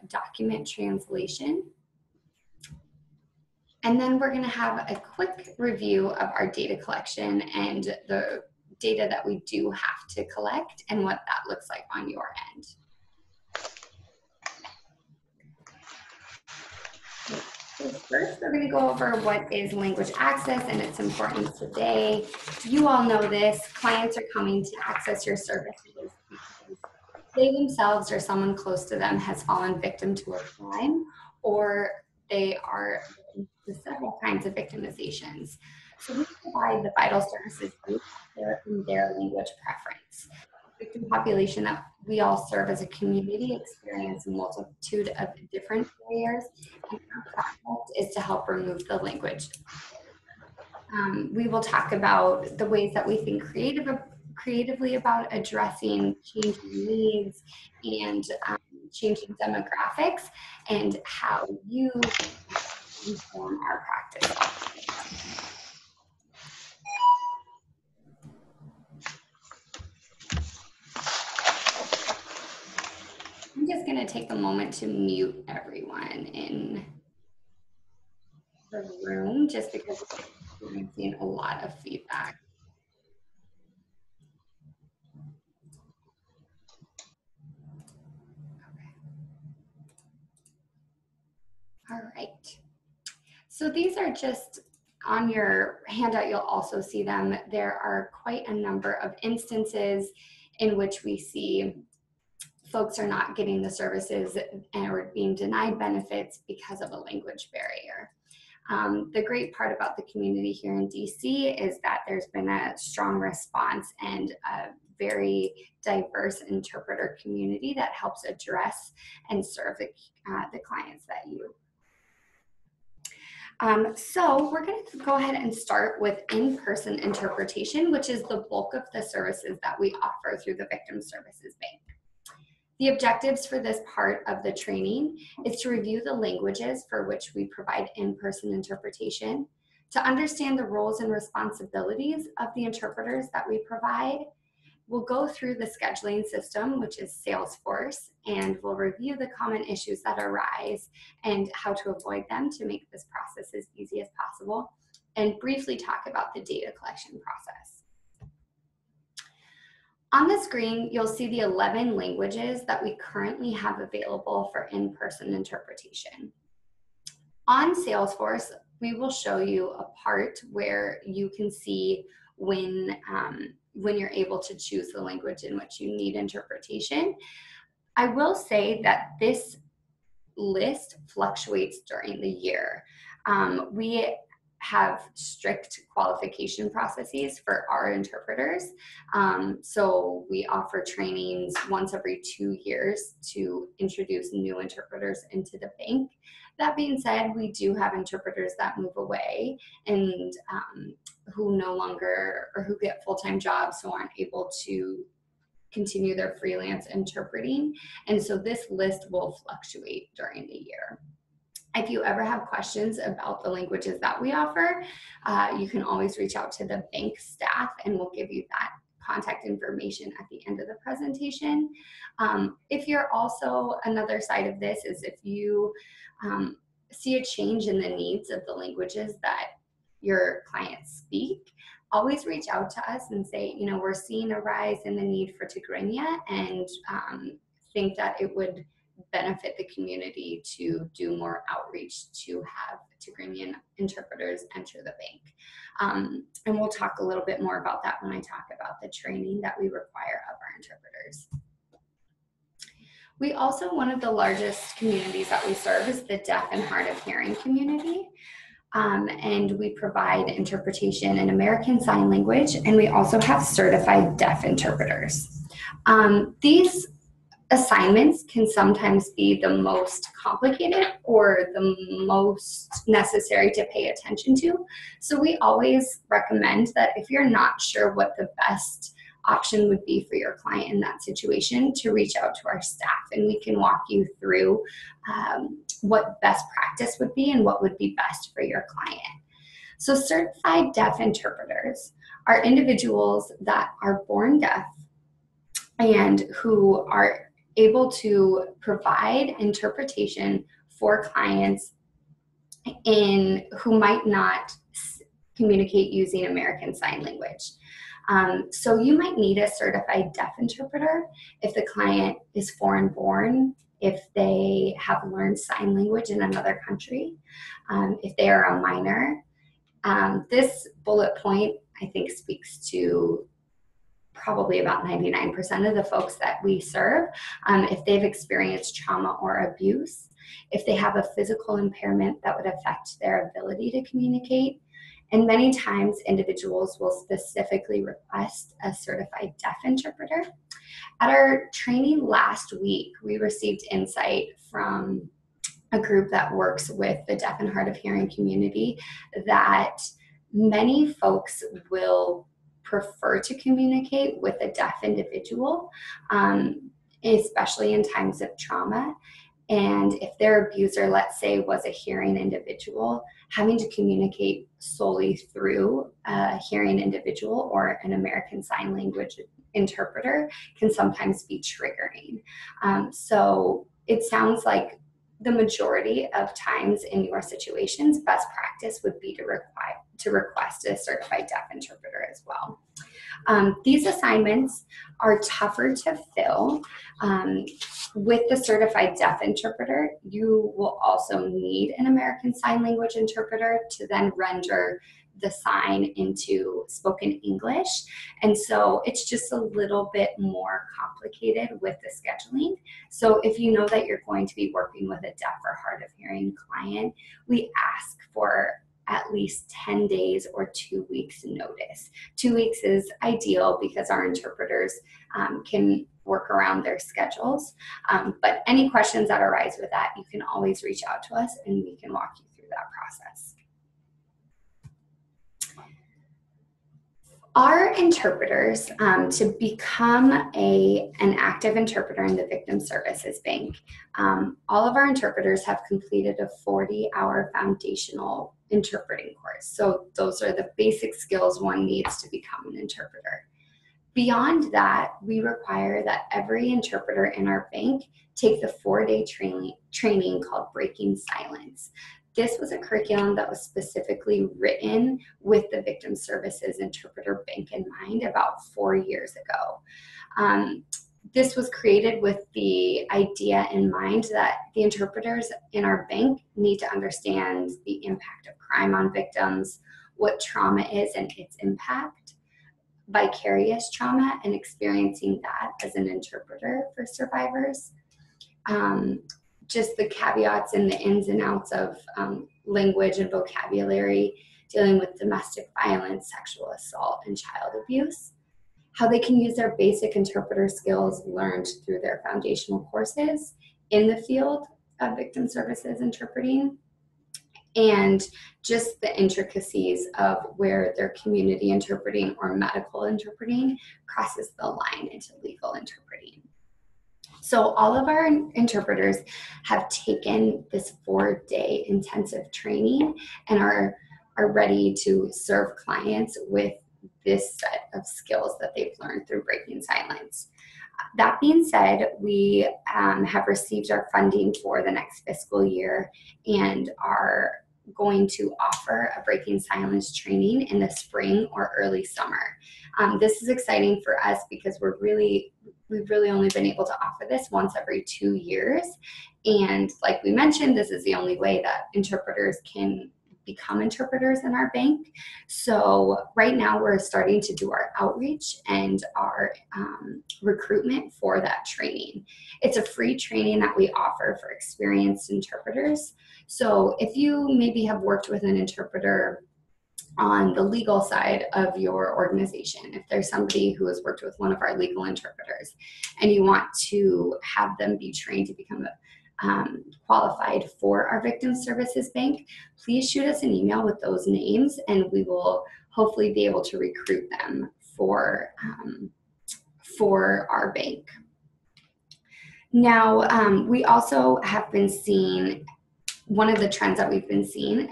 document translation. And then we're going to have a quick review of our data collection and the data that we do have to collect and what that looks like on your end. So first, we're going to go over what is language access and its importance today. You all know this. Clients are coming to access your services because they themselves or someone close to them has fallen victim to a crime, or they are to several kinds of victimizations. So we provide the vital services in their language preference. Victim population that we all serve as a community experience a multitude of different barriers, and our project is to help remove the language. We will talk about the ways that we think creatively about addressing changing needs and changing demographics, and how you inform our practice. I'm just going to take a moment to mute everyone in the room just because we're experiencing a lot of feedback. Okay. All right. So these are just on your handout, you'll also see them. There are quite a number of instances in which we see folks are not getting the services and are being denied benefits because of a language barrier. The great part about the community here in DC is that there's been a strong response and a very diverse interpreter community that helps address and serve the clients that you. So we're going to go ahead and start with in-person interpretation, which is the bulk of the services that we offer through the Victim Services Bank. The objectives for this part of the training is to review the languages for which we provide in-person interpretation, to understand the roles and responsibilities of the interpreters that we provide. We'll go through the scheduling system, which is Salesforce, and we'll review the common issues that arise and how to avoid them to make this process as easy as possible, and briefly talk about the data collection process. On the screen, you'll see the 11 languages that we currently have available for in-person interpretation. On Salesforce, we will show you a part where you can see when you're able to choose the language in which you need interpretation. I will say that this list fluctuates during the year. We have strict qualification processes for our interpreters. So we offer trainings once every 2 years to introduce new interpreters into the bank. That being said, we do have interpreters that move away and who no longer, or who get full-time jobs, so aren't able to continue their freelance interpreting. And so this list will fluctuate during the year. If you ever have questions about the languages that we offer, you can always reach out to the bank staff and we'll give you that contact information at the end of the presentation. If you're also, another side of this is if you see a change in the needs of the languages that your clients speak, always reach out to us and say, you know, we're seeing a rise in the need for Tigrinya and think that it would benefit the community to do more outreach to have Tigrinya interpreters enter the bank. And we'll talk a little bit more about that when I talk about the training that we require of our interpreters. We also, one of the largest communities that we serve is the deaf and hard of hearing community. And we provide interpretation in American Sign Language, and we also have certified deaf interpreters. These assignments can sometimes be the most complicated or the most necessary to pay attention to. So we always recommend that if you're not sure what the best option would be for your client in that situation, to reach out to our staff and we can walk you through what best practice would be and what would be best for your client. So certified deaf interpreters are individuals that are born deaf and who are able to provide interpretation for clients who might not communicate using American Sign Language. So you might need a certified deaf interpreter if the client is foreign born, if they have learned sign language in another country, if they are a minor. This bullet point, I think, speaks to probably about 99% of the folks that we serve. If they've experienced trauma or abuse, if they have a physical impairment that would affect their ability to communicate, and many times individuals will specifically request a certified deaf interpreter. At our training last week, we received insight from a group that works with the deaf and hard of hearing community that many folks will prefer to communicate with a deaf individual, especially in times of trauma. And if their abuser, let's say, was a hearing individual, having to communicate solely through a hearing individual or an American Sign Language interpreter can sometimes be triggering. So it sounds like the majority of times in your situations, best practice would be to request a certified deaf interpreter as well. These assignments are tougher to fill. With the certified deaf interpreter, you will also need an American Sign Language interpreter to then render the sign into spoken English. And so it's just a little bit more complicated with the scheduling. So if you know that you're going to be working with a deaf or hard of hearing client, we ask for at least 10 days or 2 weeks notice. 2 weeks is ideal because our interpreters can work around their schedules. But any questions that arise with that, you can always reach out to us and we can walk you through that process. Our interpreters, to become an active interpreter in the Victim Services Bank, all of our interpreters have completed a 40-hour foundational interpreting course. So those are the basic skills one needs to become an interpreter. Beyond that, we require that every interpreter in our bank take the 4-day training called Breaking Silence. This was a curriculum that was specifically written with the Victim Services Interpreter Bank in mind about 4 years ago. This was created with the idea in mind that the interpreters in our bank need to understand the impact of crime on victims, what trauma is and its impact, vicarious trauma and experiencing that as an interpreter for survivors, just the caveats and the ins and outs of language and vocabulary, dealing with domestic violence, sexual assault, and child abuse, how they can use their basic interpreter skills learned through their foundational courses in the field of victim services interpreting, and just the intricacies of where their community interpreting or medical interpreting crosses the line into legal interpreting. So all of our interpreters have taken this 4-day intensive training and are ready to serve clients with this set of skills that they've learned through Breaking Silence. That being said, we have received our funding for the next fiscal year and are going to offer a Breaking Silence training in the spring or early summer. This is exciting for us because we've really only been able to offer this once every 2 years. And like we mentioned, this is the only way that interpreters can become interpreters in our bank. So right now we're starting to do our outreach and our recruitment for that training. It's a free training that we offer for experienced interpreters. So if you maybe have worked with an interpreter on the legal side of your organization, if there's somebody who has worked with one of our legal interpreters and you want to have them be trained to become qualified for our Victim Services Bank, please shoot us an email with those names and we will hopefully be able to recruit them for our bank. Now, we also have been seeing, one of the trends that we've been seeing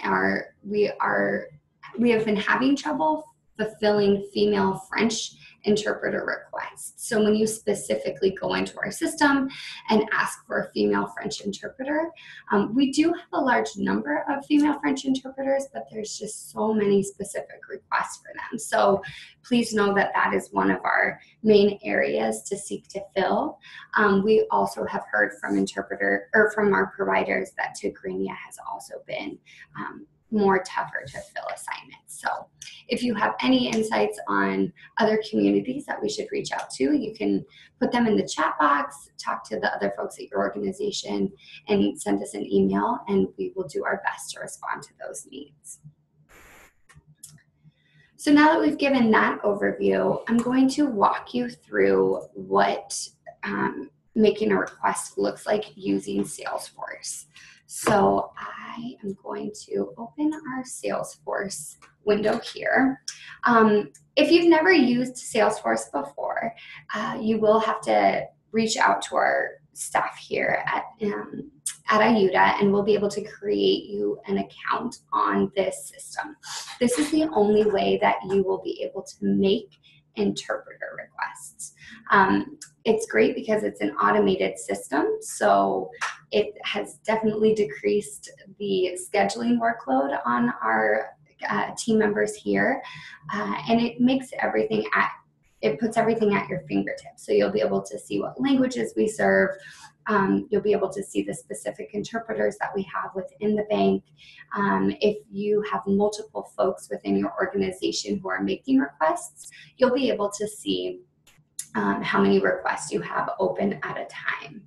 we have been having trouble fulfilling female French interpreter requests. So when you specifically go into our system and ask for a female French interpreter, we do have a large number of female French interpreters, but there's just so many specific requests for them. So please know that that is one of our main areas to seek to fill. We also have heard from from our providers that Tigrinya has also been more tougher to fill assignments. So if you have any insights on other communities that we should reach out to, you can put them in the chat box, talk to the other folks at your organization, and send us an email, and we will do our best to respond to those needs. So now that we've given that overview, I'm going to walk you through what making a request looks like using Salesforce. So I am going to open our Salesforce window here. If you've never used Salesforce before, you will have to reach out to our staff here at Ayuda, and we'll be able to create you an account on this system. This is the only way that you will be able to make interpreter requests. It's great because it's an automated system, so it has definitely decreased the scheduling workload on our team members here, and it makes everything it puts everything at your fingertips. So you'll be able to see what languages we serve. You'll be able to see the specific interpreters that we have within the bank. If you have multiple folks within your organization who are making requests, you'll be able to see how many requests you have open at a time.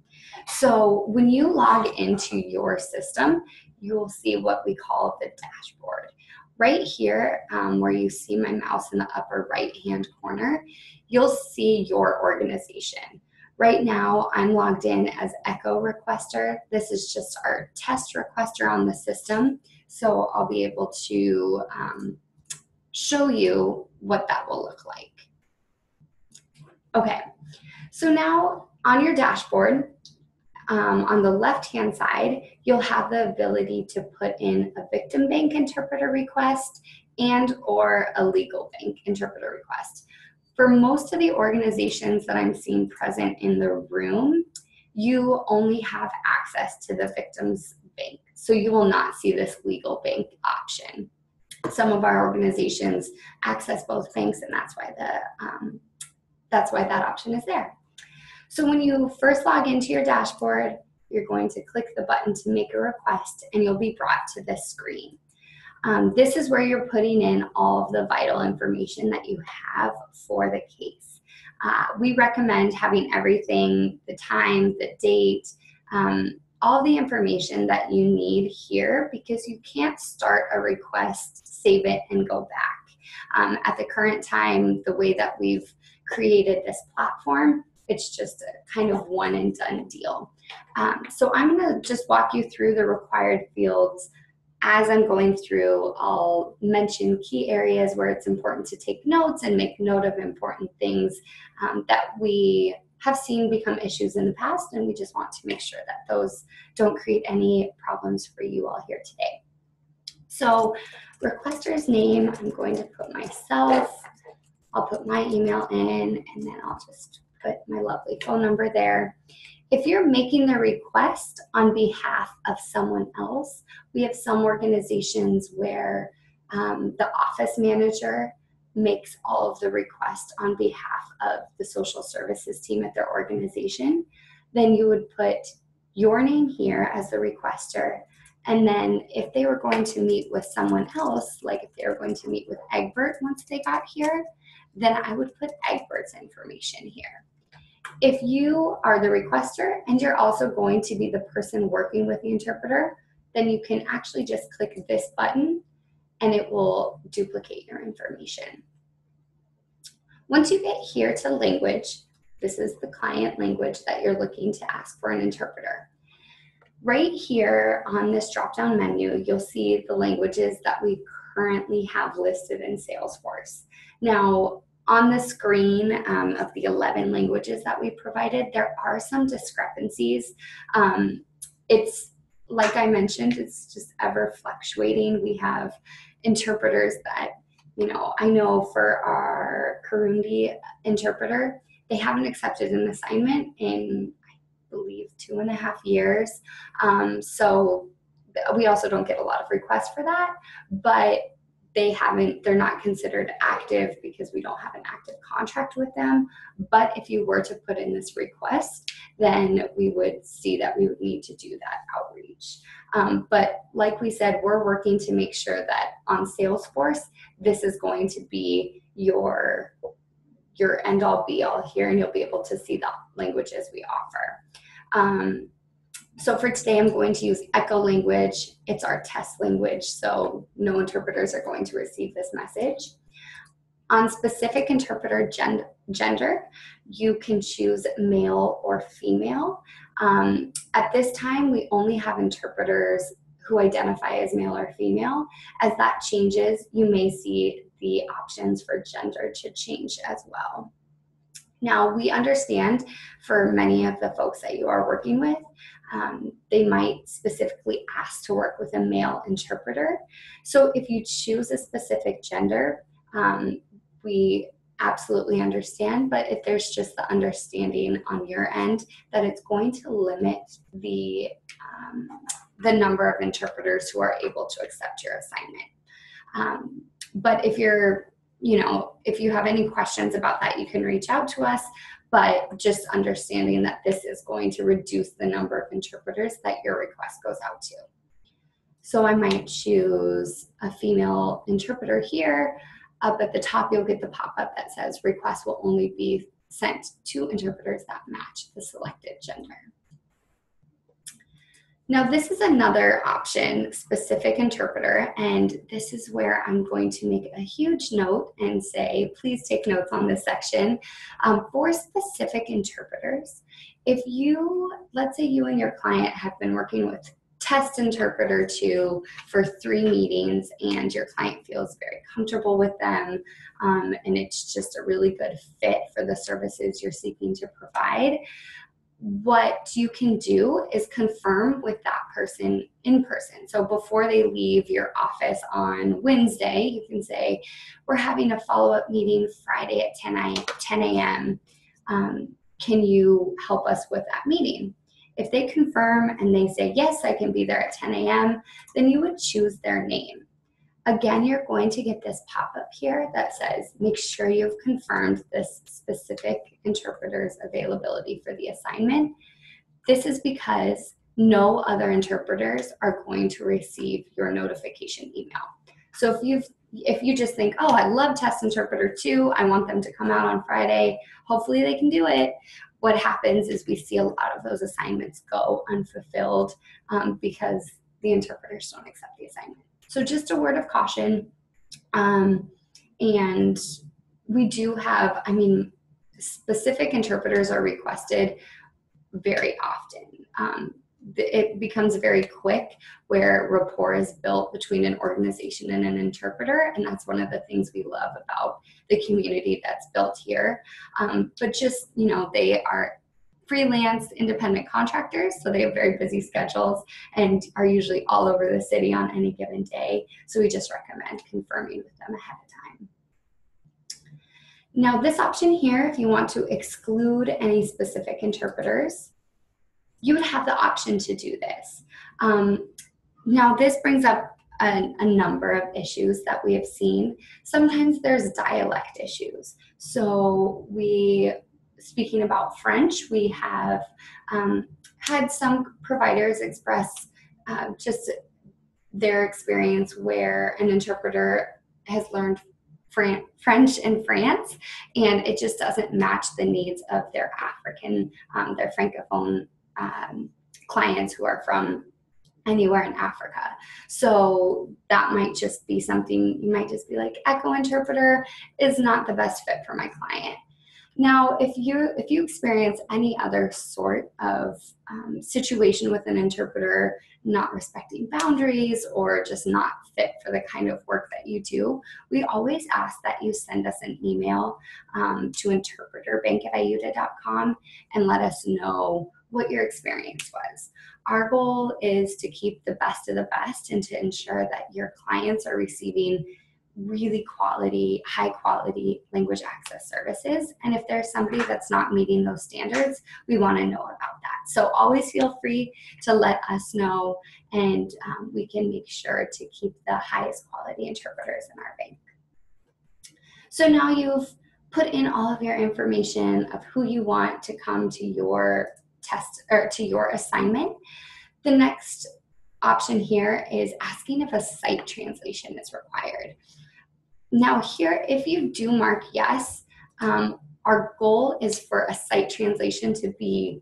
So when you log into your system, you will see what we call the dashboard. Right here, where you see my mouse in the upper right-hand corner, you'll see your organization. Right now, I'm logged in as Echo Requester. This is just our test requester on the system, so I'll be able to show you what that will look like. Okay, so now on your dashboard, on the left-hand side, you'll have the ability to put in a victim bank interpreter request and or a legal bank interpreter request. For most of the organizations that I'm seeing present in the room, you only have access to the victims bank, so you will not see this legal bank option. Some of our organizations access both banks, and that's why that option is there. So when you first log into your dashboard, you're going to click the button to make a request, and you'll be brought to this screen. This is where you're putting in all of the vital information that you have for the case. We recommend having everything, the time, the date, all the information that you need here, because you can't start a request, save it, and go back. At the current time, the way that we've created this platform, it's just a kind of one and done deal. So I'm going to just walk you through the required fields. As I'm going through, I'll mention key areas where it's important to take notes and make note of important things that we have seen become issues in the past, and we just want to make sure that those don't create any problems for you all here today. So requester's name, I'm going to put myself, I'll put my email in, and then I'll just put my lovely phone number there. If you're making the request on behalf of someone else, we have some organizations where the office manager makes all of the requests on behalf of the social services team at their organization. Then you would put your name here as the requester. And then if they were going to meet with someone else, like if they were going to meet with Egbert once they got here, then I would put Egbert's information here. If you are the requester and you're also going to be the person working with the interpreter, then you can actually just click this button and it will duplicate your information. Once you get here to language, this is the client language that you're looking to ask for an interpreter. Right here on this drop-down menu, you'll see the languages that we currently have listed in Salesforce. Now, on the screen of the 11 languages that we provided, there are some discrepancies. It's, like I mentioned, it's just ever fluctuating. We have interpreters that I know for our Kurundi interpreter, they haven't accepted an assignment in, I believe, 2.5 years. So we also don't get a lot of requests for that, but they're not considered active because we don't have an active contract with them. But if you were to put in this request, then we would see that we would need to do that outreach. But like we said, we're working to make sure that on Salesforce, this is going to be your end all be all here, and you'll be able to see the languages we offer. So for today, I'm going to use Echo language. It's our test language, so no interpreters are going to receive this message. On specific interpreter gender, you can choose male or female. At this time, we only have interpreters who identify as male or female. As that changes, you may see the options for gender to change as well. Now, we understand for many of the folks that you are working with, they might specifically ask to work with a male interpreter. So if you choose a specific gender, we absolutely understand, but if there's just the understanding on your end that it's going to limit the number of interpreters who are able to accept your assignment. But if you have any questions about that, you can reach out to us, but just understanding that this is going to reduce the number of interpreters that your request goes out to. So I might choose a female interpreter here. Up at the top, you'll get the pop-up that says requests will only be sent to interpreters that match the selected gender. Now, this is another option, specific interpreter, and this is where I'm going to make a huge note and say, please take notes on this section. For specific interpreters, let's say you and your client have been working with test interpreter 2 for 3 meetings, and your client feels very comfortable with them, and it's just a really good fit for the services you're seeking to provide. What you can do is confirm with that person in person. So before they leave your office on Wednesday, you can say, we're having a follow-up meeting Friday at 10 a.m. Can you help us with that meeting? If they confirm and they say, yes, I can be there at 10 a.m., then you would choose their name. Again, you're going to get this pop-up here that says, make sure you've confirmed this specific interpreter's availability for the assignment. This is because no other interpreters are going to receive your notification email. So if you just think, oh, I love test interpreter 2, I want them to come out on Friday, hopefully they can do it. What happens is we see a lot of those assignments go unfulfilled because the interpreters don't accept the assignment. So just a word of caution, and we do have, specific interpreters are requested very often. It becomes very quick where rapport is built between an organization and an interpreter, and that's one of the things we love about the community that's built here. But just, they are freelance independent contractors, so they have very busy schedules and are usually all over the city on any given day. So we just recommend confirming with them ahead of time. Now this option here, if you want to exclude any specific interpreters, you would have the option to do this. Now this brings up a number of issues that we have seen. Sometimes there's dialect issues. So speaking about French, we have had some providers express just their experience where an interpreter has learned French in France, and it just doesn't match the needs of their African, their Francophone clients who are from anywhere in Africa. So that might just be something, you might just be like, Echo interpreter is not the best fit for my client. Now, if you experience any other sort of situation with an interpreter not respecting boundaries or just not fit for the kind of work that you do, we always ask that you send us an email to interpreterbank@ayuda.com and let us know what your experience was. Our goal is to keep the best of the best and to ensure that your clients are receiving really high quality language access services. And if there's somebody that's not meeting those standards, we want to know about that. So always feel free to let us know, and we can make sure to keep the highest quality interpreters in our bank. So now you've put in all of your information of who you want to come to your test or to your assignment. The next option here is asking if a site translation is required. Now here, if you do mark yes, our goal is for a site translation to be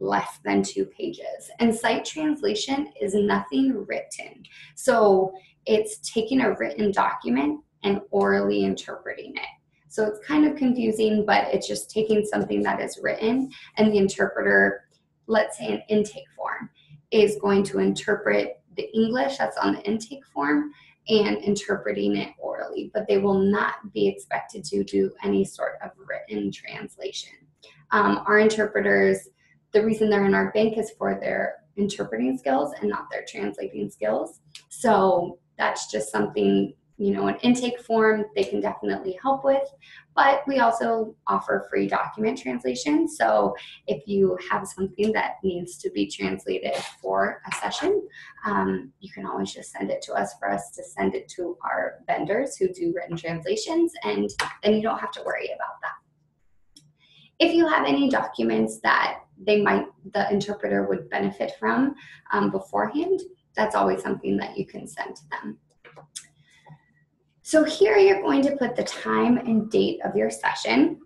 less than 2 pages. And site translation is nothing written. So it's taking a written document and orally interpreting it. So it's kind of confusing, but it's just taking something that is written, and the interpreter, let's say an intake form, is going to interpret the English that's on the intake form and interpreting it orally, but they will not be expected to do any sort of written translation. Our interpreters, the reason they're in our bank is for their interpreting skills and not their translating skills. So that's just something, you know, an intake form they can definitely help with, but we also offer free document translation. So if you have something that needs to be translated for a session, you can always just send it to us for us to send it to our vendors who do written translations, and then you don't have to worry about that. If you have any documents that the interpreter would benefit from beforehand, that's always something that you can send to them. So here you're going to put the time and date of your session.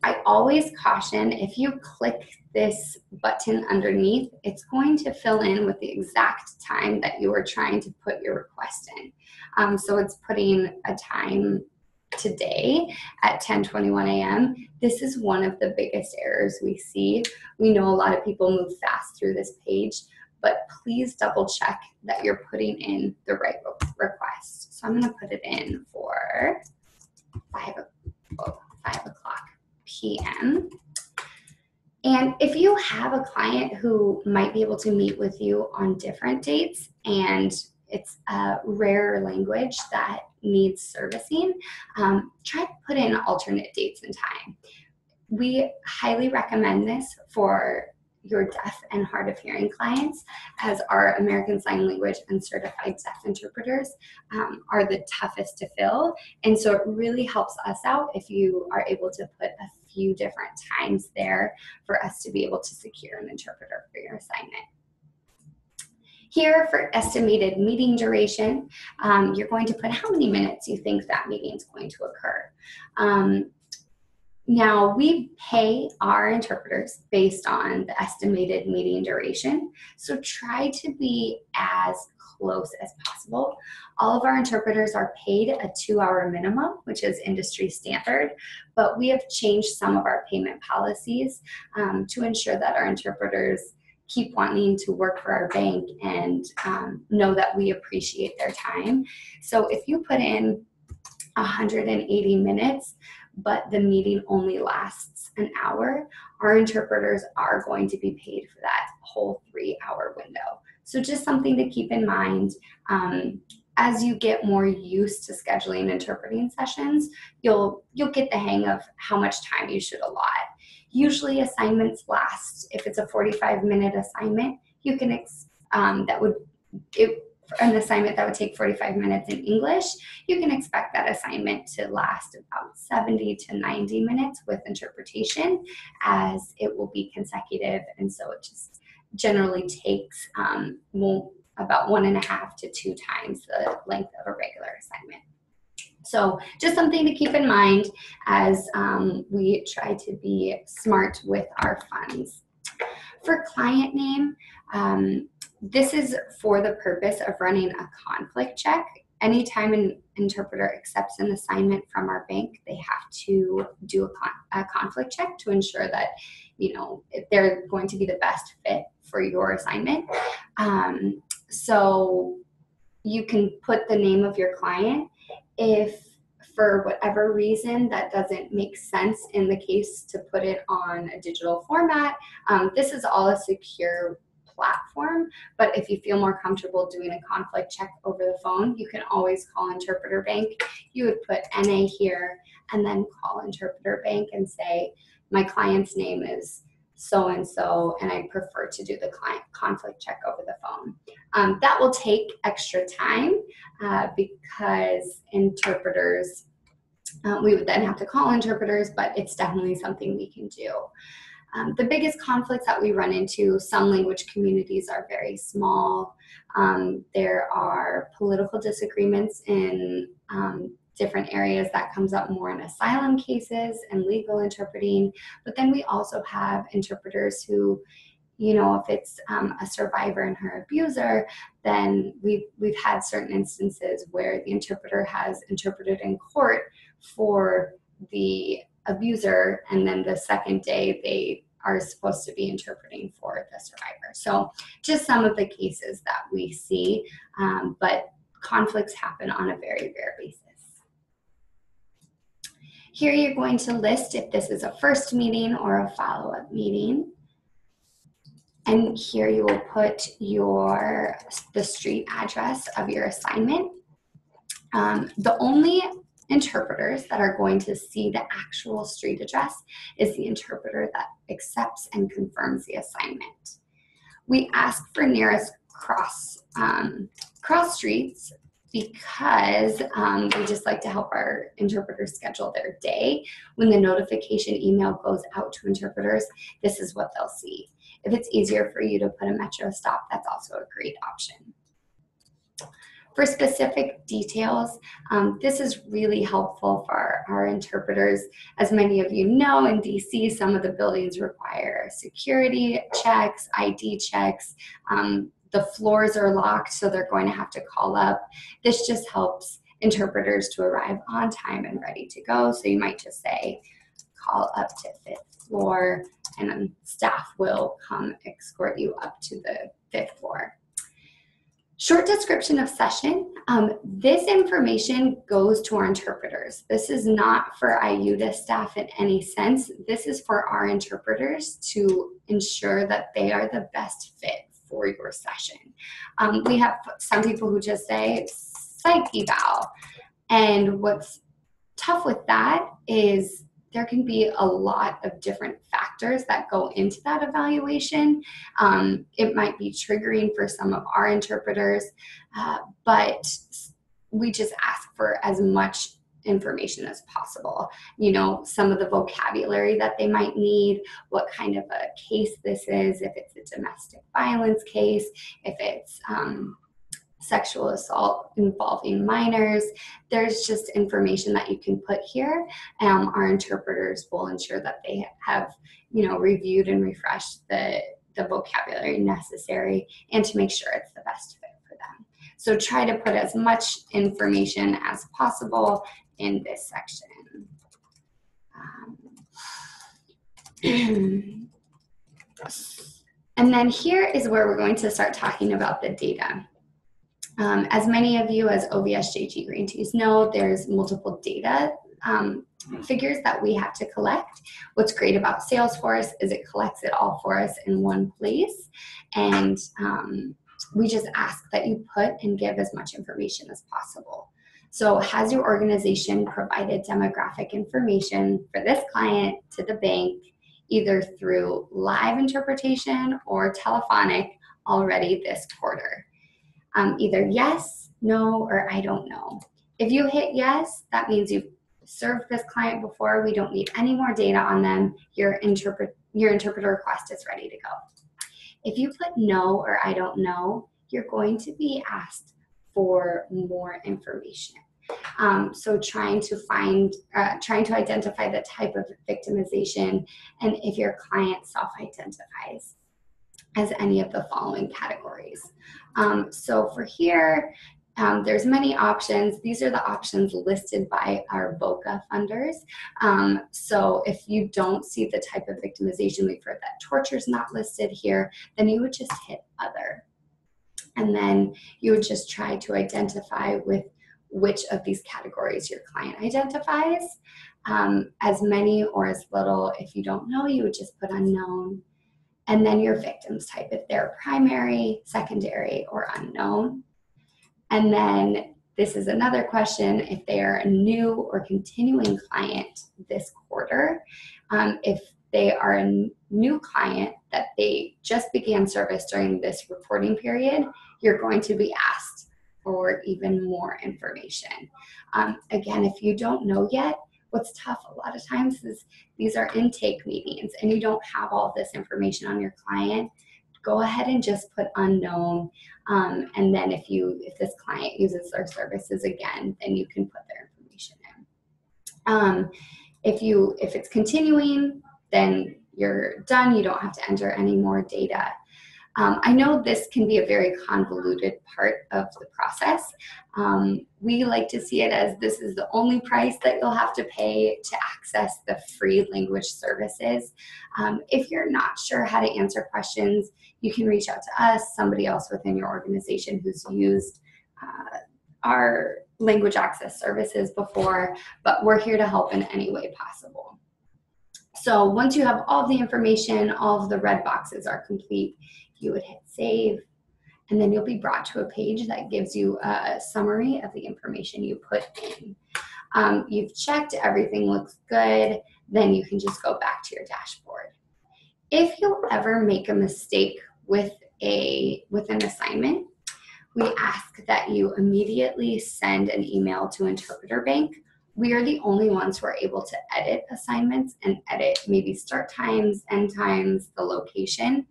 I always caution, if you click this button underneath, it's going to fill in with the exact time that you are trying to put your request in. So it's putting a time today at 10:21 a.m. This is one of the biggest errors we see. We know a lot of people move fast through this page, but please double check that you're putting in the right request. So I'm going to put it in for 5 o'clock p.m. And if you have a client who might be able to meet with you on different dates and it's a rare language that needs servicing, try to put in alternate dates and time. We highly recommend this for your deaf and hard of hearing clients, as our American Sign Language and certified deaf interpreters are the toughest to fill. And so it really helps us out if you are able to put a few different times there for us to be able to secure an interpreter for your assignment. Here for estimated meeting duration, you're going to put how many minutes you think that meeting is going to occur. Now, we pay our interpreters based on the estimated meeting duration, so try to be as close as possible. All of our interpreters are paid a 2-hour minimum, which is industry standard, but we have changed some of our payment policies to ensure that our interpreters keep wanting to work for our bank and know that we appreciate their time. So if you put in 180 minutes, but the meeting only lasts an hour, our interpreters are going to be paid for that whole 3-hour window. So just something to keep in mind. As you get more used to scheduling interpreting sessions, you'll get the hang of how much time you should allot. Usually assignments last, if it's a 45-minute assignment, you can, an assignment that would take 45 minutes in English, you can expect that assignment to last about 70 to 90 minutes with interpretation, as it will be consecutive, and so it just generally takes about 1.5 to 2 times the length of a regular assignment. So just something to keep in mind as we try to be smart with our funds. For client name, this is for the purpose of running a conflict check. Anytime an interpreter accepts an assignment from our bank, they have to do a conflict check to ensure that, you know, they're going to be the best fit for your assignment. So you can put the name of your client. If for whatever reason that doesn't make sense in the case to put it on a digital format, this is all a secure platform, but if you feel more comfortable doing a conflict check over the phone, you can always call Interpreter Bank. You would put NA here and then call Interpreter Bank and say, my client's name is so-and-so, and I prefer to do the client conflict check over the phone. That will take extra time because interpreters, we would then have to call interpreters, but it's definitely something we can do. The biggest conflicts that we run into, some language communities are very small. There are political disagreements in different areas that comes up more in asylum cases and legal interpreting. But then we also have interpreters who, you know, if it's a survivor and her abuser, then we've had certain instances where the interpreter has interpreted in court for the abuser, and then the second day they are supposed to be interpreting for the survivor. So just some of the cases that we see, but conflicts happen on a very rare basis. Here you're going to list if this is a first meeting or a follow-up meeting. And here you will put the street address of your assignment. The only interpreters that are going to see the actual street address is the interpreter that accepts and confirms the assignment. We ask for nearest cross streets because we just like to help our interpreters schedule their day. When the notification email goes out to interpreters, this is what they'll see. If it's easier for you to put a metro stop, that's also a great option. For specific details, this is really helpful for our interpreters. As many of you know, in DC, some of the buildings require security checks, ID checks. The floors are locked, so they're going to have to call up. This just helps interpreters to arrive on time and ready to go. So you might just say, call up to 5th floor, and then staff will come escort you up to the 5th floor. Short description of session. This information goes to our interpreters. This is not for Ayuda staff in any sense. This is for our interpreters to ensure that they are the best fit for your session. We have some people who just say psych eval, and what's tough with that is there can be a lot of different factors that go into that evaluation. It might be triggering for some of our interpreters, but we just ask for as much information as possible. You know, some of the vocabulary that they might need, what kind of a case this is, if it's a domestic violence case, if it's sexual assault involving minors. There's just information that you can put here. Our interpreters will ensure that they have, you know, reviewed and refreshed the vocabulary necessary, and to make sure it's the best fit for them. So try to put as much information as possible in this section. And then here is where we're going to start talking about the data. As many of you as OVSJG grantees know, there's multiple data figures that we have to collect. What's great about Salesforce is it collects it all for us in one place, and we just ask that you put and give as much information as possible. So has your organization provided demographic information for this client to the bank, either through live interpretation or telephonic, already this quarter? Either yes, no, or I don't know. If you hit yes, that means you've served this client before. We don't need any more data on them. Your interpreter request is ready to go. If you put no or I don't know, you're going to be asked for more information. So trying to identify the type of victimization, and if your client self-identifies as any of the following categories. So for here, there's many options. These are the options listed by our VOCA funders. So if you don't see the type of victimization, we've heard that torture is not listed here, then you would just hit other. And then you would just try to identify with which of these categories your client identifies. As many or as little, if you don't know, you would just put unknown. and then your victims type, if they're primary, secondary, or unknown. And then this is another question, if they are a new or continuing client this quarter. If they are a new client that they just began service during this reporting period, you're going to be asked for even more information. Again, if you don't know yet, what's tough a lot of times is these are intake meetings and you don't have all this information on your client. Go ahead and just put unknown. And then if this client uses their services again, then you can put their information in. If it's continuing, then you're done. You don't have to enter any more data. I know this can be a very convoluted part of the process. We like to see it as this is the only price that you'll have to pay to access the free language services. If you're not sure how to answer questions, you can reach out to us, somebody else within your organization who's used our language access services before, but we're here to help in any way possible. So once you have all of the information, all of the red boxes are complete, you would hit save, and then you'll be brought to a page that gives you a summary of the information you put in. You've checked, everything looks good, then you can just go back to your dashboard. If you ever make a mistake with an assignment, we ask that you immediately send an email to Interpreter Bank. We are the only ones who are able to edit assignments and edit maybe start times, end times, the location.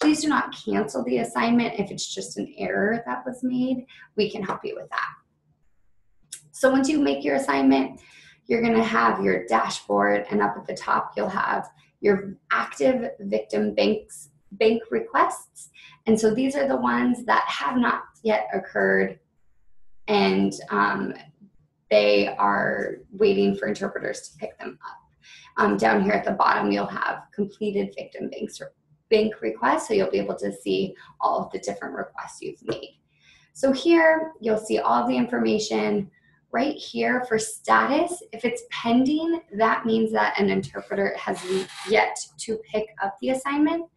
Please do not cancel the assignment if it's just an error that was made. We can help you with that. So once you make your assignment, you're going to have your dashboard, and up at the top you'll have your active victim bank requests. And so these are the ones that have not yet occurred, and they are waiting for interpreters to pick them up. Down here at the bottom, you'll have completed victim bank requests, so you'll be able to see all of the different requests you've made. So here, you'll see all the information. Right here for status, if it's pending, that means that an interpreter has yet to pick up the assignment.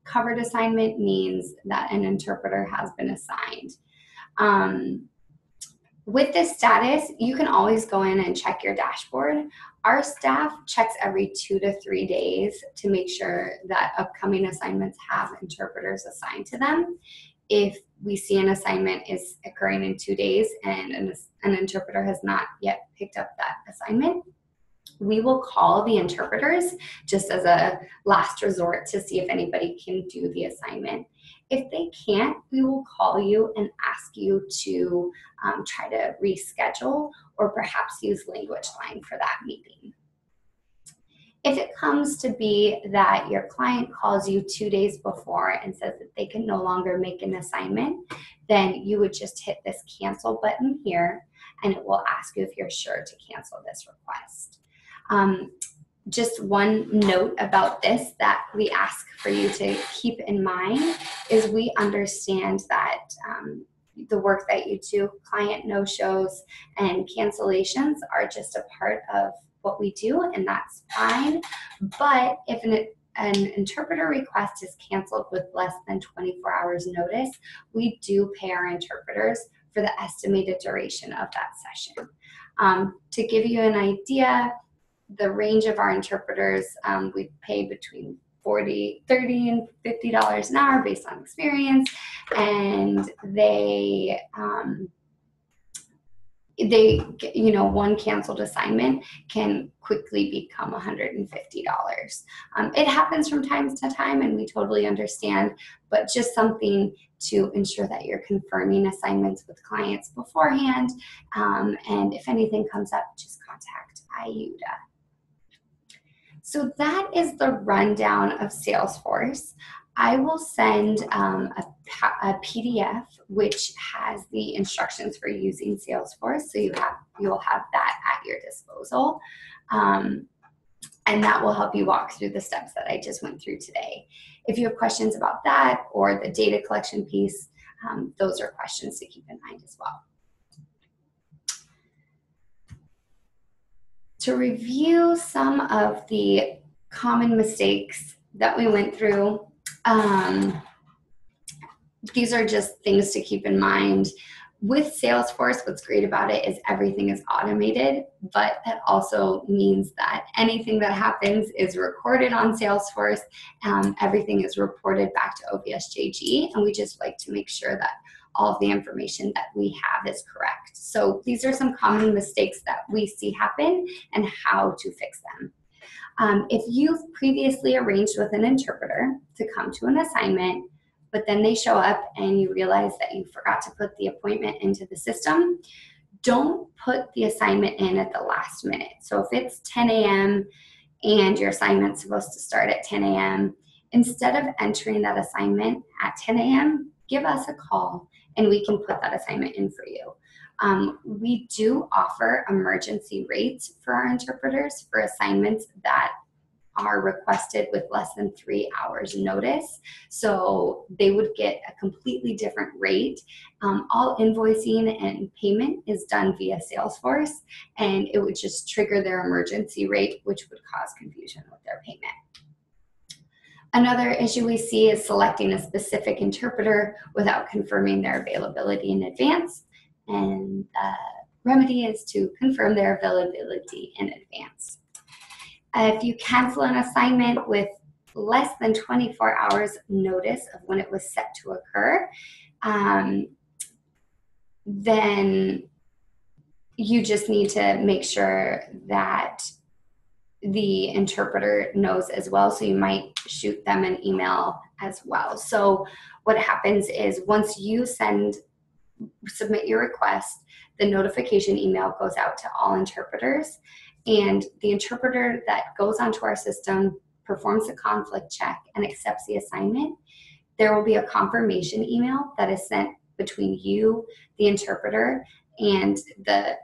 Covered assignment means that an interpreter has been assigned. With this status, you can always go in and check your dashboard. Our staff checks every 2 to 3 days to make sure that upcoming assignments have interpreters assigned to them. If we see an assignment is occurring in 2 days and an interpreter has not yet picked up that assignment, we will call the interpreters just as a last resort to see if anybody can do the assignment. If they can't, we will call you and ask you to try to reschedule or perhaps use Language Line for that meeting. If it comes to be that your client calls you 2 days before and says that they can no longer make an assignment, then you would just hit this cancel button here, and it will ask you if you're sure to cancel this request. Just one note about this that we ask for you to keep in mind is we understand that the work that you do, client no-shows and cancellations are just a part of what we do, and that's fine. But if an interpreter request is canceled with less than 24 hours notice, we do pay our interpreters for the estimated duration of that session. To give you an idea, the range of our interpreters, we pay between $30 and $50 an hour based on experience, and they one canceled assignment can quickly become $150. It happens from time to time, and we totally understand, but just something to ensure that you're confirming assignments with clients beforehand, and if anything comes up, just contact Ayuda. So that is the rundown of Salesforce. I will send a PDF which has the instructions for using Salesforce, so you'll have that at your disposal, and that will help you walk through the steps that I just went through today. If you have questions about that or the data collection piece, those are questions to keep in mind as well. To review some of the common mistakes that we went through. These are just things to keep in mind. With Salesforce, what's great about it is everything is automated, but that also means that anything that happens is recorded on Salesforce. Everything is reported back to OVSJG, and we just like to make sure that all of the information that we have is correct. So these are some common mistakes that we see happen and how to fix them. If you've previously arranged with an interpreter to come to an assignment, but then they show up and you realize that you forgot to put the appointment into the system, don't put the assignment in at the last minute. So if it's 10 a.m. and your assignment's supposed to start at 10 a.m., instead of entering that assignment at 10 a.m., give us a call and we can put that assignment in for you. We do offer emergency rates for our interpreters for assignments that are requested with less than 3 hours notice. So they would get a completely different rate. All invoicing and payment is done via Salesforce, and it would just trigger their emergency rate, which would cause confusion with their payment. Another issue we see is selecting a specific interpreter without confirming their availability in advance. And the remedy is to confirm their availability in advance. If you cancel an assignment with less than 24 hours notice of when it was set to occur, then you just need to make sure that the interpreter knows as well. So you might shoot them an email as well. So what happens is once you submit your request, the notification email goes out to all interpreters, and the interpreter that goes onto our system performs a conflict check and accepts the assignment. There will be a confirmation email that is sent between you, the interpreter, and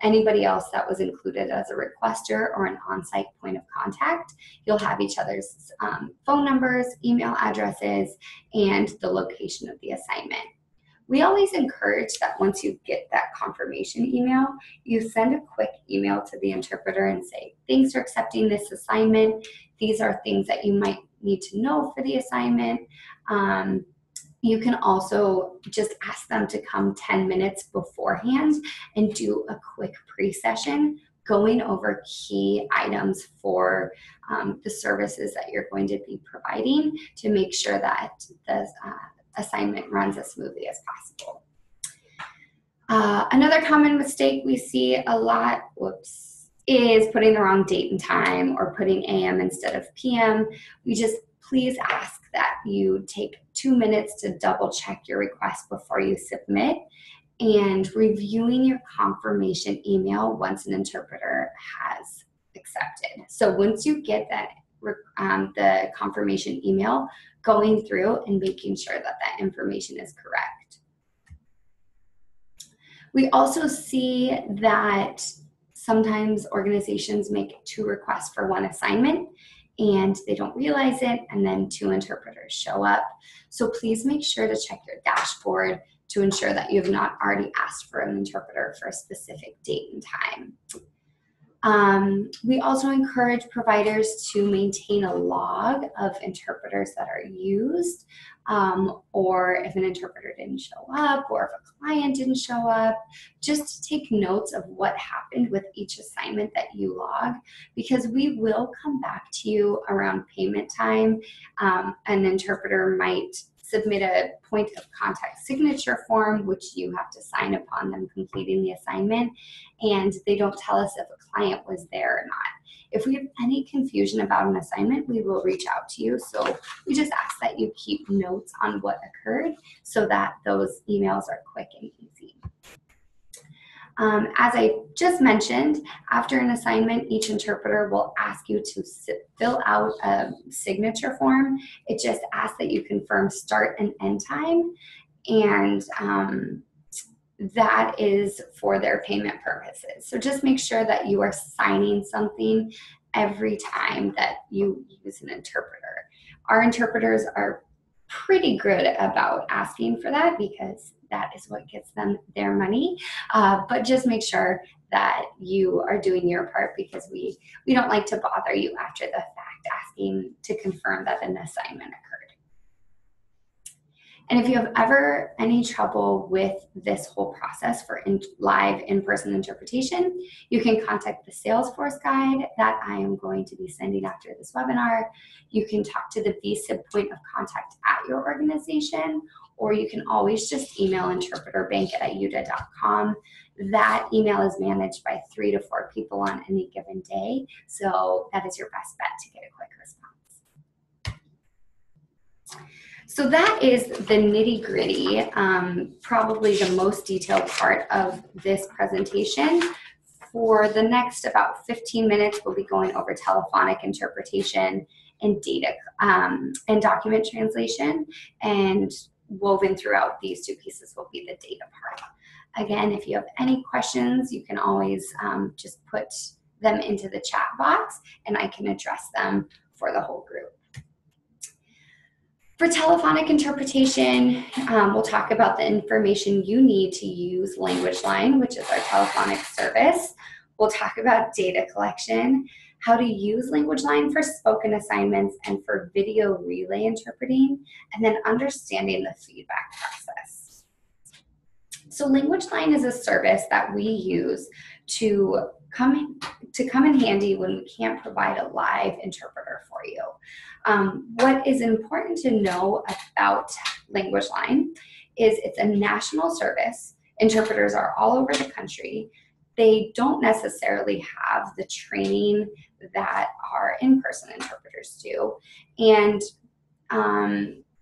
anybody else that was included as a requester or an on-site point of contact. You'll have each other's phone numbers, email addresses, and the location of the assignment. We always encourage that once you get that confirmation email, you send a quick email to the interpreter and say, thanks for accepting this assignment. These are things that you might need to know for the assignment. You can also just ask them to come 10 minutes beforehand and do a quick pre-session going over key items for the services that you're going to be providing to make sure that the assignment runs as smoothly as possible. Another common mistake we see a lot, is putting the wrong date and time or putting AM instead of PM. We just please ask that you take 2 minutes to double check your request before you submit, and reviewing your confirmation email once an interpreter has accepted. So once you get that the confirmation email, going through and making sure that that information is correct. We also see that sometimes organizations make 2 requests for 1 assignment and they don't realize it, and then 2 interpreters show up. So please make sure to check your dashboard to ensure that you have not already asked for an interpreter for a specific date and time. We also encourage providers to maintain a log of interpreters that are used, or if an interpreter didn't show up, or if a client didn't show up, just to take notes of what happened with each assignment that you log, because we will come back to you around payment time. An interpreter might submit a point of contact signature form, which you have to sign upon them completing the assignment, and they don't tell us if a client was there or not. If we have any confusion about an assignment, we will reach out to you. So we just ask that you keep notes on what occurred so that those emails are quick and easy. As I just mentioned, after an assignment, each interpreter will ask you to fill out a signature form. It just asks that you confirm start and end time, and that is for their payment purposes. So just make sure that you are signing something every time that you use an interpreter. Our interpreters are pretty good about asking for that because that is what gets them their money. But just make sure that you are doing your part, because we don't like to bother you after the fact contact asking to confirm that an assignment occurred. And if you have ever any trouble with this whole process for live in-person interpretation, you can contact the Salesforce guide that I am going to be sending after this webinar. You can talk to the VSIB point of contact at your organization, or you can always just email interpreterbank@ayuda.com. That email is managed by 3 to 4 people on any given day, so that is your best bet to get a quick response. So that is the nitty-gritty, probably the most detailed part of this presentation. For the next about 15 minutes, we'll be going over telephonic interpretation and data and document translation, and woven throughout these two pieces will be the data part. Again, if you have any questions, you can always just put them into the chat box and I can address them for the whole group. For telephonic interpretation, we'll talk about the information you need to use LanguageLine, which is our telephonic service. We'll talk about data collection, how to use LanguageLine for spoken assignments and for video relay interpreting, and then understanding the feedback process. So LanguageLine is a service that we use to come in handy when we can't provide a live interpreter for you. What is important to know about LanguageLine is it's a national service. Interpreters are all over the country. They don't necessarily have the training that our in-person interpreters do. And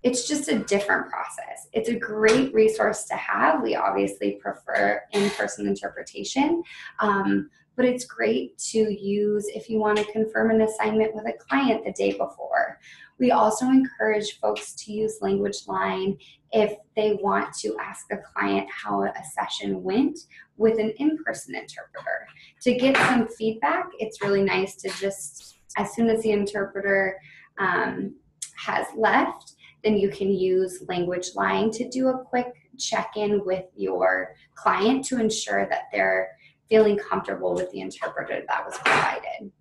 it's just a different process. It's a great resource to have. We obviously prefer in-person interpretation, but it's great to use if you want to confirm an assignment with a client the day before. We also encourage folks to use LanguageLine if they want to ask a client how a session went with an in-person interpreter. To get some feedback, it's really nice to just, as soon as the interpreter has left, then you can use LanguageLine to do a quick check-in with your client to ensure that they're feeling comfortable with the interpreter that was provided.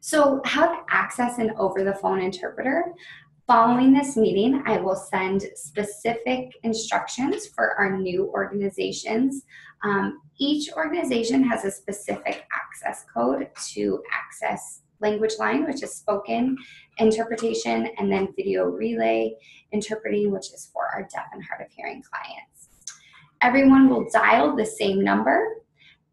So how to access an over-the-phone interpreter. Following this meeting, I will send specific instructions for our new organizations. Each organization has a specific access code to access LanguageLine, which is spoken interpretation, and then video relay interpreting, which is for our deaf and hard of hearing clients. Everyone will dial the same number,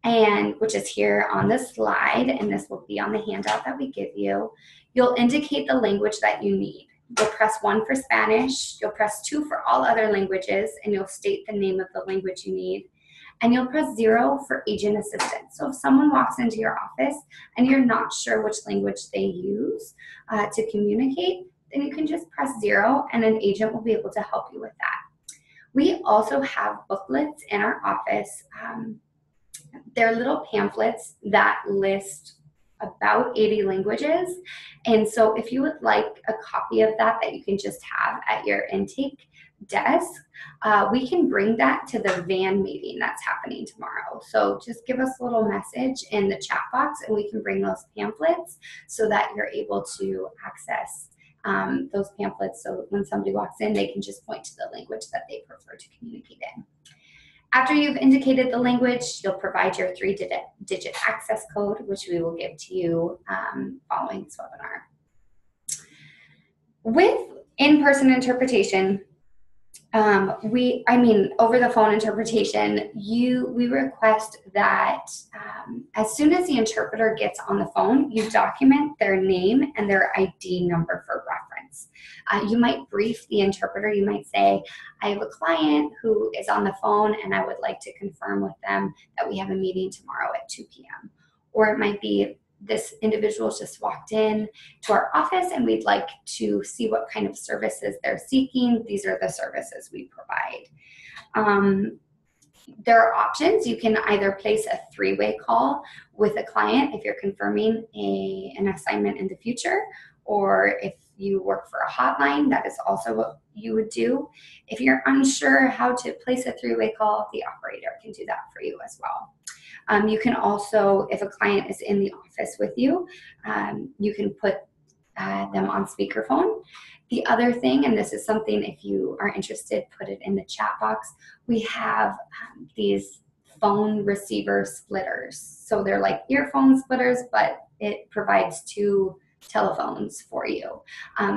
and which is here on the slide, and this will be on the handout that we give you. You'll indicate the language that you need. You'll press 1 for Spanish, you'll press 2 for all other languages, and you'll state the name of the language you need. And you'll press 0 for agent assistance. So if someone walks into your office and you're not sure which language they use to communicate, then you can just press 0 and an agent will be able to help you with that. We also have booklets in our office. They're little pamphlets that list about 80 languages. And so if you would like a copy of that you can just have at your intake desk, we can bring that to the van meeting that's happening tomorrow. So just give us a little message in the chat box and we can bring those pamphlets so that you're able to access those pamphlets. So when somebody walks in, they can just point to the language that they prefer to communicate in. After you've indicated the language, you'll provide your 3-digit access code, which we will give to you following this webinar. With in-person interpretation, over the phone interpretation, we request that as soon as the interpreter gets on the phone, you document their name and their ID number for reference. You might brief the interpreter. You might say, I have a client who is on the phone and I would like to confirm with them that we have a meeting tomorrow at 2 p.m. Or it might be, this individual just walked in to our office and we'd like to see what kind of services they're seeking. These are the services we provide. There are options. You can either place a 3-way call with a client if you're confirming an assignment in the future, or if you work for a hotline, that is also what you would do. If you're unsure how to place a 3-way call, the operator can do that for you as well. You can also, if a client is in the office with you, you can put them on speakerphone. The other thing, and this is something if you are interested, put it in the chat box, we have these phone receiver splitters. So they're like earphone splitters, but it provides two telephones for you.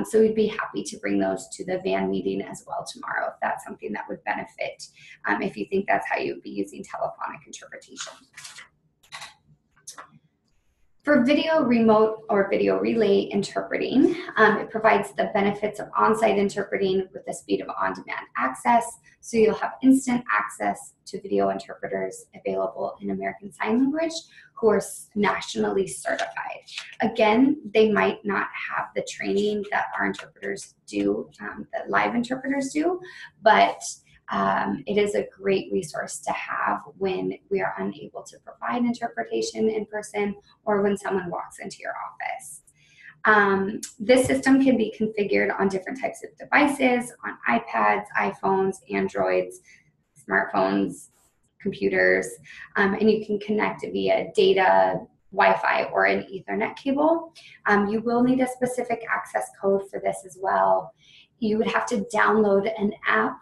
So we'd be happy to bring those to the van meeting as well tomorrow if that's something that would benefit, if you think that's how you would be using telephonic interpretation. For video remote or video relay interpreting, it provides the benefits of on-site interpreting with the speed of on-demand access. So you'll have instant access to video interpreters available in American Sign Language who are nationally certified. Again, they might not have the training that our interpreters do, that live interpreters do, but it is a great resource to have when we are unable to provide interpretation in person or when someone walks into your office. This system can be configured on different types of devices, on iPads, iPhones, Androids, smartphones, computers, and you can connect via data, Wi-Fi, or an Ethernet cable. You will need a specific access code for this as well. You would have to download an app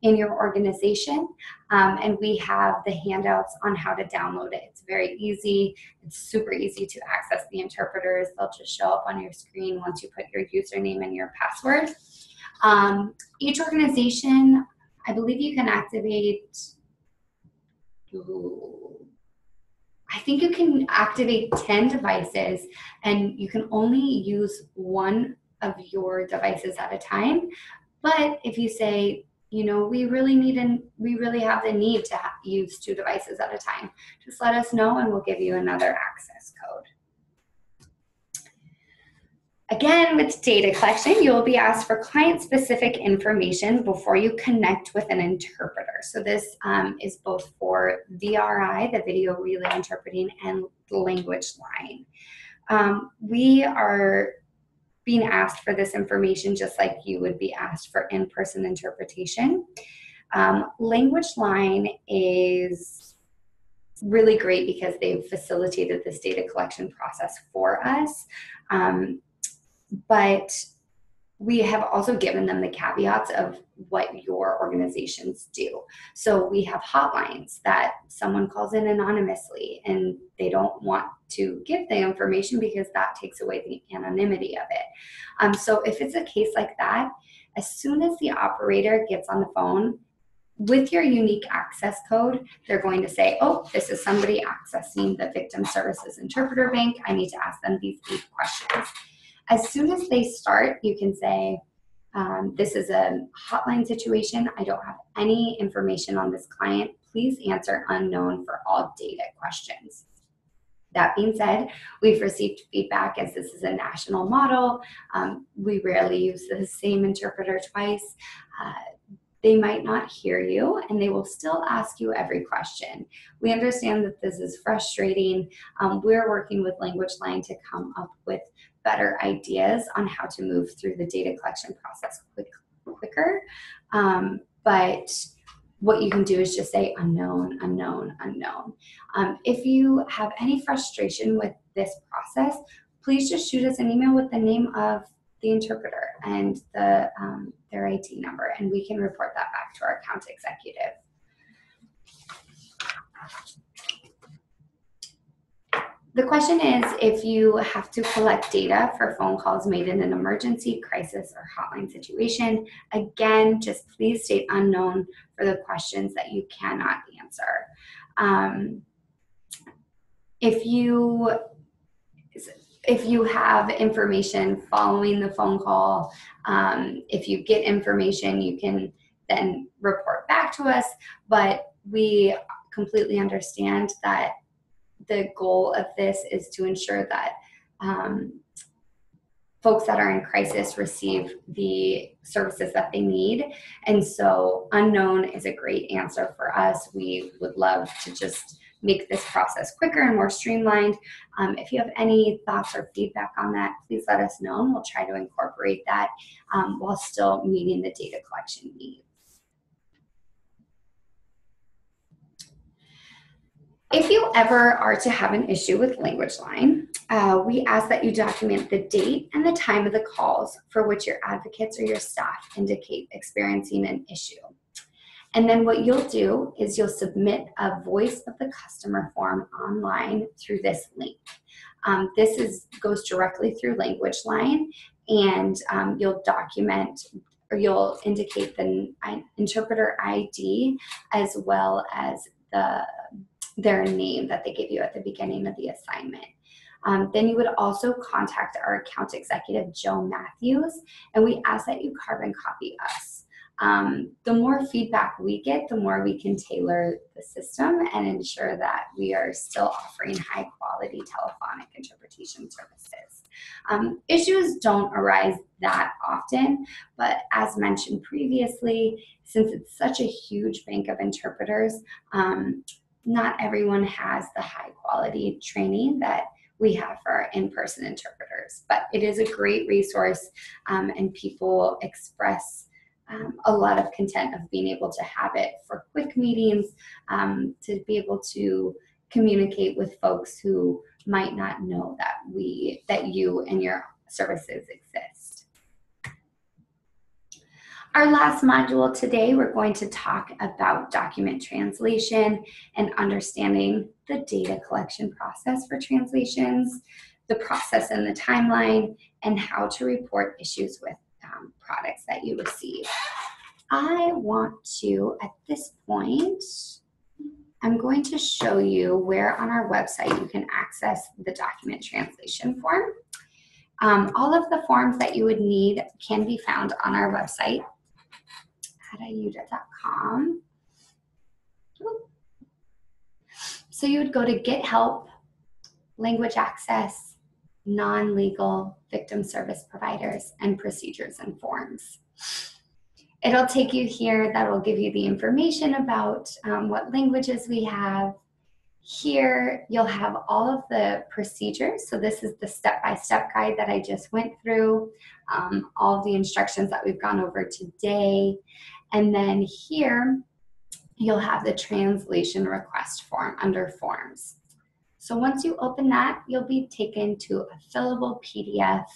in your organization, and we have the handouts on how to download it. It's very easy. It's super easy to access the interpreters. They'll just show up on your screen once you put your username and your password. Each organization, I believe you can activate, I think you can activate 10 devices, and you can only use one of your devices at a time. But if you say, you know, we really have the need to use 2 devices at a time, just let us know and we'll give you another access code. Again, with data collection, you will be asked for client-specific information before you connect with an interpreter. So this is both for VRI, the video relay interpreting, and language line. We are being asked for this information just like you would be asked for in-person interpretation. Language line is really great because they've facilitated this data collection process for us. But we have also given them the caveats of what your organizations do. So we have hotlines that someone calls in anonymously and they don't want to give the information because that takes away the anonymity of it. So if it's a case like that, as soon as the operator gets on the phone with your unique access code, they're going to say, oh, this is somebody accessing the Victim Services Interpreter Bank. I need to ask them these 8 questions. As soon as they start, you can say, this is a hotline situation. I don't have any information on this client. Please answer unknown for all data questions. That being said, we've received feedback as this is a national model. We rarely use the same interpreter twice. They might not hear you and they will still ask you every question. We understand that this is frustrating. We're working with Language Line to come up with better ideas on how to move through the data collection process quicker. But what you can do is just say unknown, unknown, unknown. If you have any frustration with this process, please just shoot us an email with the name of the interpreter and their ID number, and we can report that back to our account executive. The question is, if you have to collect data for phone calls made in an emergency, crisis, or hotline situation, again, just please state unknown for the questions that you cannot answer. If you have information following the phone call, if you get information, you can then report back to us, but we completely understand that the goal of this is to ensure that folks that are in crisis receive the services that they need. And so unknown is a great answer for us. We would love to just make this process quicker and more streamlined. If you have any thoughts or feedback on that, please let us know and we'll try to incorporate that while still meeting the data collection needs. If you ever are to have an issue with language line, we ask that you document the date and the time of the calls for which your advocates or your staff indicate experiencing an issue. And then what you'll do is you'll submit a voice of the customer form online through this link. This goes directly through language line, and you'll document or you'll indicate the interpreter ID as well as their name that they give you at the beginning of the assignment. Then you would also contact our account executive, Joe Matthews, and we ask that you carbon copy us. The more feedback we get, the more we can tailor the system and ensure that we are still offering high quality telephonic interpretation services. Issues don't arise that often, but as mentioned previously, since it's such a huge bank of interpreters, not everyone has the high quality training that we have for our in-person interpreters, but it is a great resource, and people express a lot of content of being able to have it for quick meetings, to be able to communicate with folks who might not know that you and your services exist. Our last module today, we're going to talk about document translation and understanding the data collection process for translations, the process and the timeline, and how to report issues with products that you receive. I want to, at this point, I'm going to show you where on our website you can access the document translation form. All of the forms that you would need can be found on our website at ayuda.com. So you would go to Get Help, Language Access, Non-Legal, Victim Service Providers, and Procedures and Forms. It'll take you here. That will give you the information about what languages we have. Here, you'll have all of the procedures. So this is the step-by-step guide that I just went through, all of the instructions that we've gone over today. And then here, you'll have the translation request form under Forms. So once you open that, you'll be taken to a fillable PDF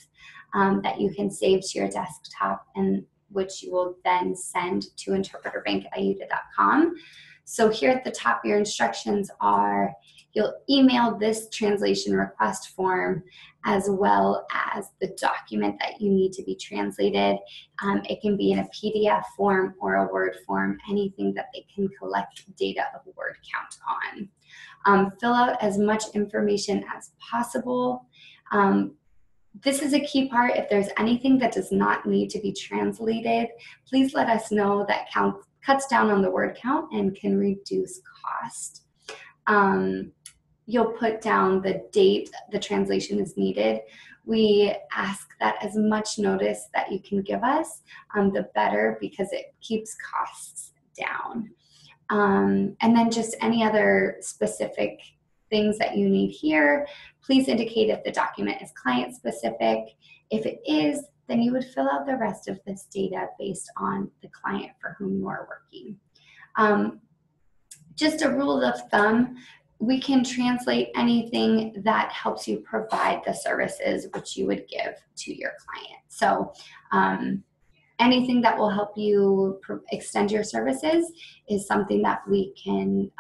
that you can save to your desktop, and which you will then send to interpreterbank@ayuda.com. So here at the top, your instructions are you'll email this translation request form as well as the document that you need to be translated. It can be in a PDF form or a Word form, anything that they can collect data of word count on. Fill out as much information as possible. This is a key part. If there's anything that does not need to be translated, please let us know. That cuts down on the word count and can reduce cost. You'll put down the date the translation is needed. We ask that as much notice that you can give us, the better, because it keeps costs down. And then just any other specific things that you need here, please indicate if the document is client specific. If it is, then you would fill out the rest of this data based on the client for whom you are working. Just a rule of thumb, we can translate anything that helps you provide the services which you would give to your client. So anything that will help you extend your services is something that we can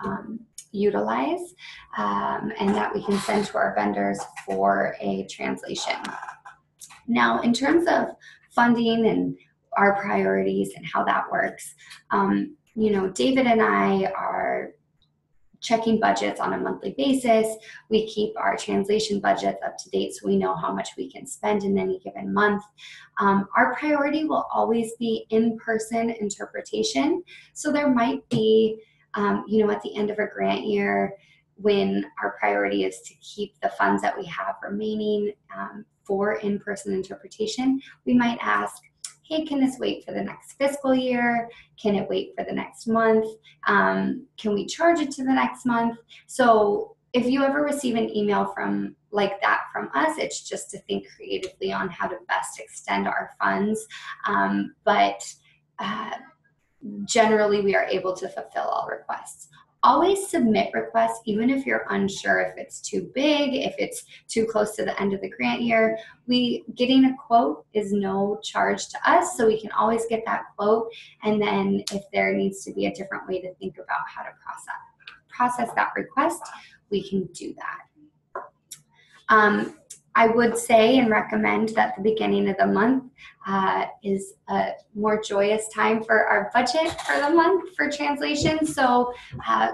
utilize, and that we can send to our vendors for a translation. Now, in terms of funding and our priorities and how that works, David and I are checking budgets on a monthly basis. We keep our translation budgets up to date so we know how much we can spend in any given month. Our priority will always be in-person interpretation. So there might be, at the end of a grant year, when our priority is to keep the funds that we have remaining for in-person interpretation, we might ask, hey, can this wait for the next fiscal year? Can it wait for the next month? Can we charge it to the next month? So if you ever receive an email like that from us, it's just to think creatively on how to best extend our funds. But generally, we are able to fulfill all requests. Always submit requests, even if you're unsure if it's too big, if it's too close to the end of the grant year. Getting a quote is no charge to us, so we can always get that quote. And then if there needs to be a different way to think about how to process that request, we can do that. I would say and recommend that the beginning of the month is a more joyous time for our budget for the month for translation. So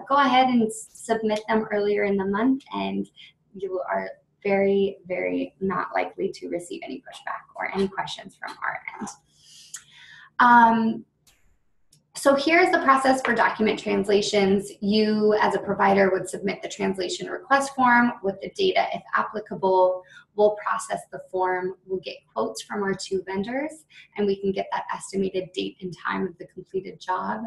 go ahead and submit them earlier in the month, and you are very, very not likely to receive any pushback or any questions from our end. So here's the process for document translations. You, as a provider, would submit the translation request form with the data if applicable. We'll process the form. We'll get quotes from our 2 vendors, and we can get that estimated date and time of the completed job.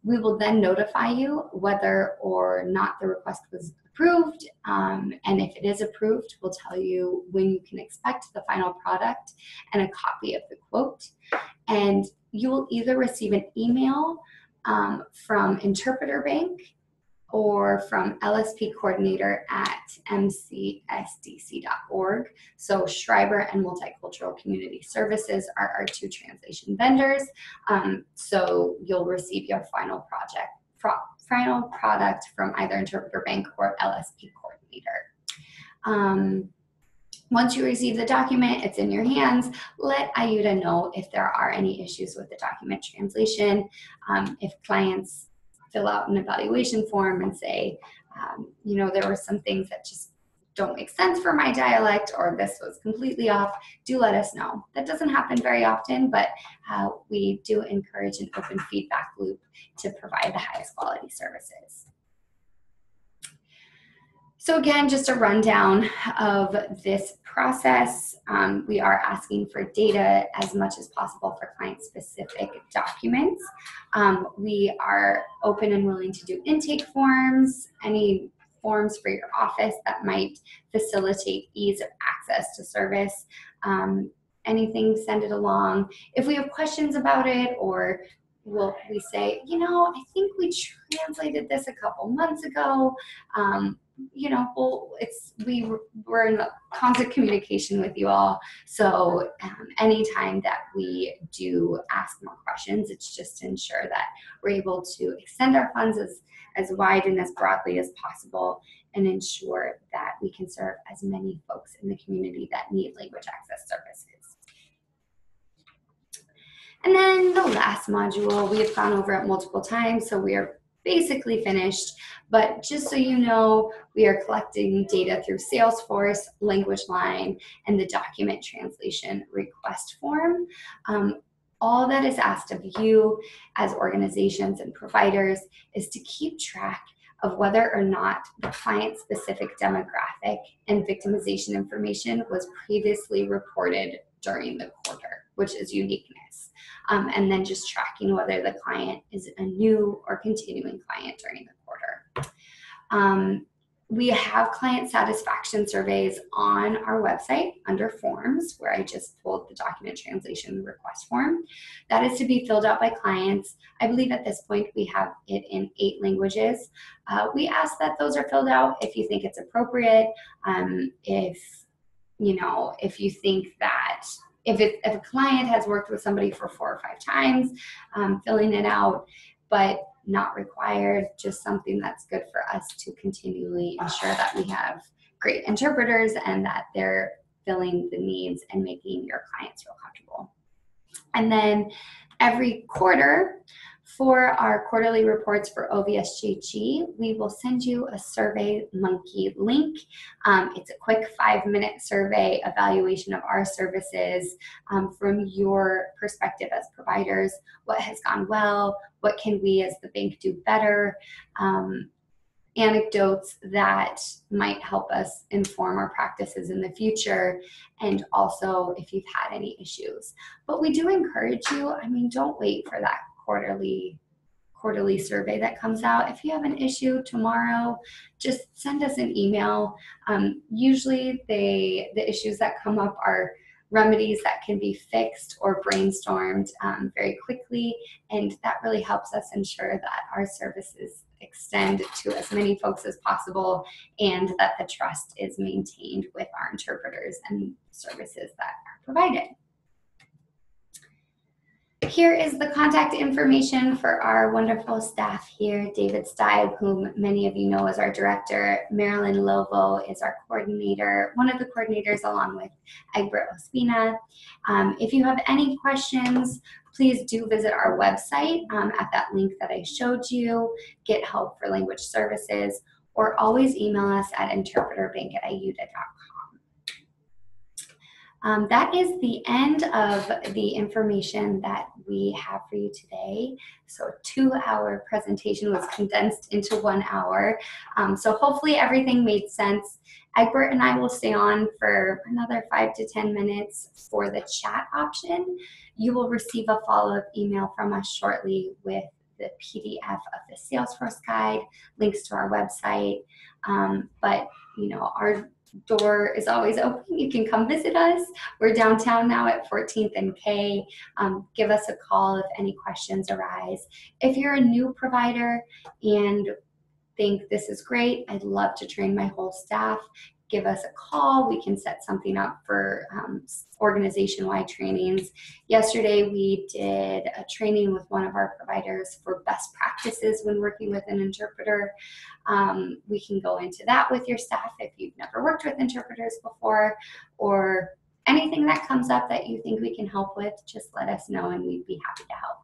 We will then notify you whether or not the request was approved, and if it is approved, we'll tell you when you can expect the final product and a copy of the quote. And you will either receive an email from Interpreter Bank or from LSP coordinator at mcsdc.org. So Schreiber and Multicultural Community Services are our 2 translation vendors. So you'll receive your final product from either Interpreter Bank or LSP coordinator. Once you receive the document, it's in your hands. Let Ayuda know if there are any issues with the document translation. If clients fill out an evaluation form and say, you know, there were some things that just don't make sense for my dialect, or this was completely off, do let us know. That doesn't happen very often, but we do encourage an open feedback loop to provide the highest quality services. So again, just a rundown of this process. We are asking for data as much as possible for client-specific documents. We are open and willing to do intake forms, any forms for your office that might facilitate ease of access to service. Anything, send it along. If we have questions about it, or we say, you know, I think we translated this a couple months ago, you know, we're in constant communication with you all. So anytime that we do ask more questions, it's just to ensure that we're able to extend our funds as wide and as broadly as possible, and ensure that we can serve as many folks in the community that need language access services. And then the last module we have gone over it multiple times, so we are basically finished, but just so you know, we are collecting data through Salesforce, LanguageLine, and the document translation request form. All that is asked of you as organizations and providers is to keep track of whether or not the client-specific demographic and victimization information was previously reported during the quarter, which is uniqueness. And then just tracking whether the client is a new or continuing client during the quarter. We have client satisfaction surveys on our website under forms, where I just pulled the document translation request form. That is to be filled out by clients. I believe at this point we have it in 8 languages. We ask that those are filled out if you think it's appropriate. If you think that if a client has worked with somebody for 4 or 5 times, filling it out, but not required, just something that's good for us to continually ensure that we have great interpreters and that they're filling the needs and making your clients feel comfortable. And then every quarter, for our quarterly reports for OVSJG, we will send you a SurveyMonkey link. It's a quick 5-minute survey evaluation of our services from your perspective as providers. What has gone well? What can we as the bank do better? Anecdotes that might help us inform our practices in the future, and also if you've had any issues. But we do encourage you, don't wait for that quarterly survey that comes out. If you have an issue tomorrow, just send us an email. Usually the issues that come up are remedies that can be fixed or brainstormed very quickly, and that really helps us ensure that our services extend to as many folks as possible and that the trust is maintained with our interpreters and services that are provided. Here is the contact information for our wonderful staff here. David Stibe, whom many of you know as our director. Marilyn Lovo is our coordinator, one of the coordinators, along with Egbert Ospina. If you have any questions, please do visit our website at that link that I showed you, Get Help for Language Services, or always email us at interpreterbank@ayuda.com. That is the end of the information that we have for you today. So a 2-hour presentation was condensed into 1 hour. So hopefully everything made sense. Egbert and I will stay on for another 5 to 10 minutes for the chat option. You will receive a follow-up email from us shortly with the PDF of the Salesforce guide, links to our website. But you know, our door is always open. You can come visit us. We're downtown now at 14th and K. Give us a call if any questions arise. If you're a new provider and think this is great, I'd love to train my whole staff, give us a call. We can set something up for organization-wide trainings. Yesterday, we did a training with one of our providers for best practices when working with an interpreter. We can go into that with your staff if you've never worked with interpreters before, or anything that comes up that you think we can help with, just let us know and we'd be happy to help.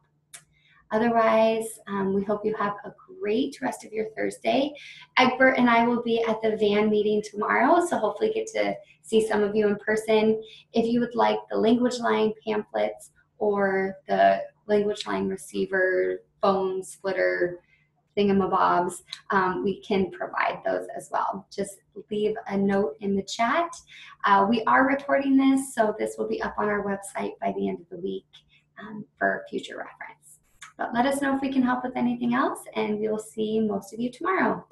Otherwise, we hope you have a great rest of your Thursday. Egbert and I will be at the VAN meeting tomorrow, so hopefully get to see some of you in person. If you would like the language line pamphlets or the language line receiver, phone splitter, thingamabobs, we can provide those as well. Just leave a note in the chat. We are recording this, so this will be up on our website by the end of the week for future reference. But let us know if we can help with anything else, and we'll see most of you tomorrow.